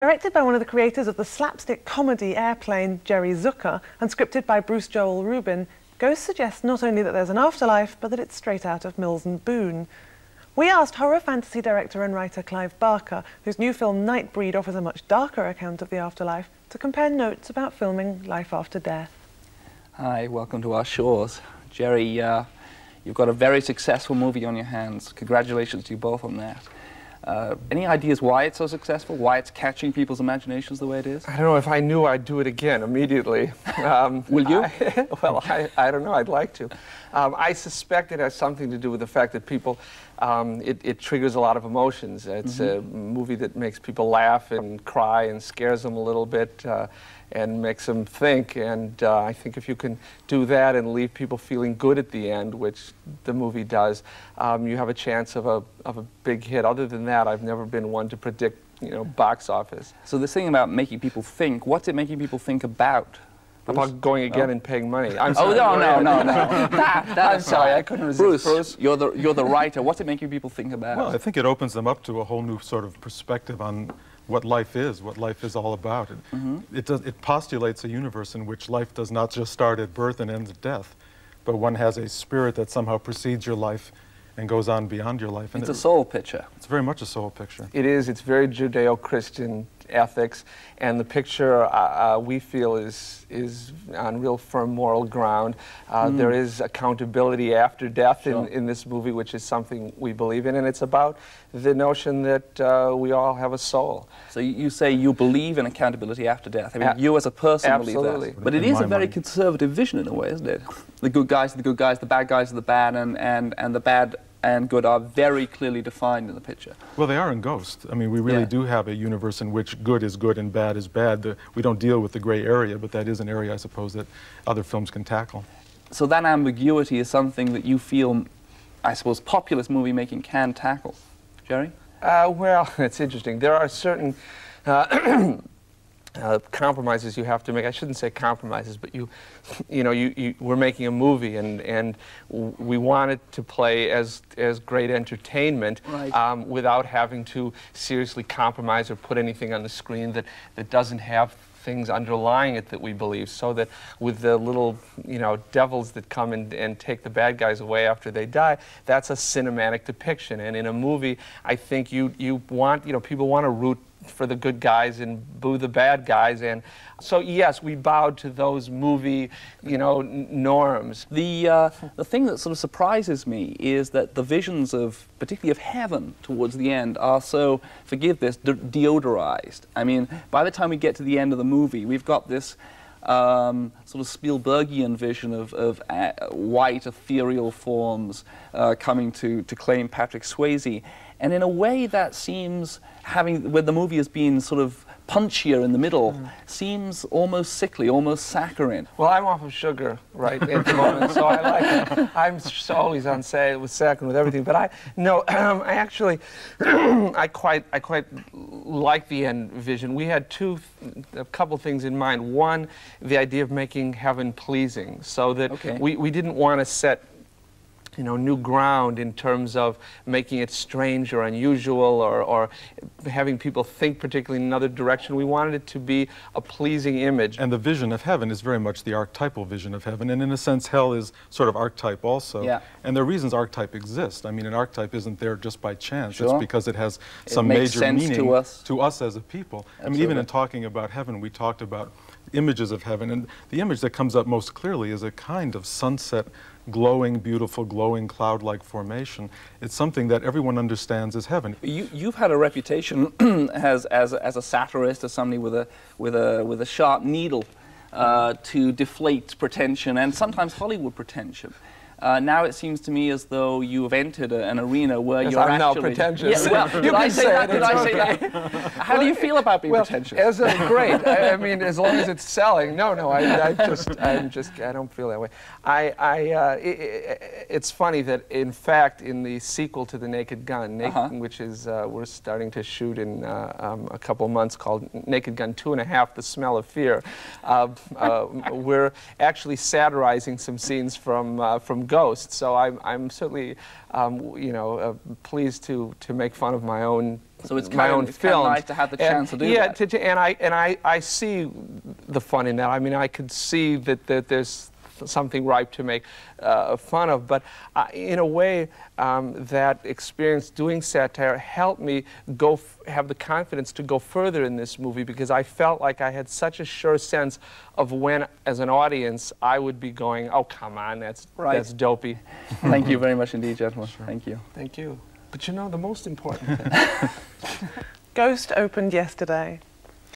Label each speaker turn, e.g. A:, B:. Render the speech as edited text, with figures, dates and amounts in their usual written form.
A: Directed by one of the creators of the slapstick comedy Airplane, Jerry Zucker, and scripted by Bruce Joel Rubin, Ghost suggests not only that there's an afterlife, but that it's straight out of Mills and Boon. We asked horror fantasy director and writer Clive Barker, whose new film Nightbreed offers a much darker account of the afterlife, to compare notes about filming life after death.
B: Hi, welcome to our shores. Jerry, you've got a very successful movie on your hands. Congratulations to you both on that. Any ideas why it's so successful? Why it's catching people's imaginations the way it is?
C: I don't know. If I knew, I'd do it again immediately.
B: Will you?
C: I don't know. I'd like to. I suspect it has something to do with the fact that people, it triggers a lot of emotions. It's a movie that makes people laugh and cry and scares them a little bit and makes them think. And I think if you can do that and leave people feeling good at the end, which the movie does, you have a chance of a big hit. Other than that, I've never been one to predict, box office.
B: So this thing about making people think, what's it making people think about?
C: About going again and paying money. I'm
B: sorry.
C: Oh,
B: no.
C: I'm sorry, I couldn't resist.
B: Bruce, you're the writer. What's it making people think about?
D: Well, I think it opens them up to a whole new sort of perspective on what life is all about. It postulates a universe in which life does not just start at birth and ends at death, but one has a spirit that somehow precedes your life and goes on beyond your life. And
B: it's a soul picture.
D: It's very much a soul picture.
C: It is. It's very Judeo-Christian ethics, and the picture we feel is on real firm moral ground. There is accountability after death in this movie, which is something we believe in, and it's about the notion that we all have a soul.
B: So you say you believe in accountability after death. I mean, you as a person believe that. But it is a very conservative vision in a way, isn't it? The good guys are the good guys, the bad guys are the bad, and the bad and good are very clearly defined in the picture.
D: Well, they are in Ghost. I mean, we really do have a universe in which good is good and bad is bad. We don't deal with the gray area, but that is an area, I suppose, that other films can tackle.
B: So that ambiguity is something that you feel, I suppose, populist movie making can tackle. Jerry?
C: Well, it's interesting. There are certain compromises you have to make. I shouldn't say compromises, but we're making a movie, and we want it to play as great entertainment without having to seriously compromise or put anything on the screen that doesn't have things underlying it that we believe, so that with the little devils that come and take the bad guys away after they die, that's a cinematic depiction. And in a movie, I think you want, people want to root for the good guys and boo the bad guys, and so yes, we bowed to those movie norms.
B: The thing that sort of surprises me is that the visions of, particularly of heaven towards the end, are so, forgive this, deodorized. I mean, by the time we get to the end of the movie, we've got this sort of Spielbergian vision of white ethereal forms coming to claim Patrick Swayze. And in a way that seems, when the movie has been sort of punchier in the middle, seems almost sickly, almost saccharine.
C: Well, I'm off of sugar at the moment, so I like it. I'm always on say with saccharine with everything, but I actually I quite like the end vision. We had a couple things in mind. One, the idea of making heaven pleasing, so that we didn't want to set new ground in terms of making it strange or unusual or having people think particularly in another direction. We wanted it to be a pleasing image.
D: And the vision of heaven is very much the archetypal vision of heaven, and in a sense hell is sort of archetype also. Yeah. And there are reasons archetype exists. I mean, an archetype isn't there just by chance. It's because it has some major meaning to us as a people. Absolutely. I mean, even in talking about heaven, we talked about images of heaven, and the image that comes up most clearly is a kind of sunset, glowing, beautiful, glowing cloud-like formation. It's something that everyone understands as heaven.
B: You've had a reputation as a satirist, as somebody with a sharp needle to deflate pretension and sometimes Hollywood pretension. Now it seems to me as though you have entered an arena where you're
C: I'm
B: actually...
C: now pretentious.
B: Yeah, well, did I say that? Did I say that? How do you feel about being pretentious?
C: Great. I mean, as long as it's selling. No, I don't feel that way. It's funny that, in fact, in the sequel to The Naked Gun, which is we're starting to shoot in a couple months, called Naked Gun 2.5: The Smell of Fear, we're actually satirizing some scenes from Ghost. So I'm certainly pleased to make fun of my own
B: so it's
C: my own film.
B: Nice to have the chance to do that.
C: Yeah, and I see the fun in that. I mean, I could see that there's something ripe to make fun of, but in a way, that experience doing satire helped me have the confidence to go further in this movie, because I felt like I had such a sure sense of when, as an audience, I would be going, "Oh, come on, that's dopey."
B: Thank you very much indeed, gentlemen. Sure. Thank you.
C: Thank you. But you know, the most important thing.
A: Ghost opened yesterday.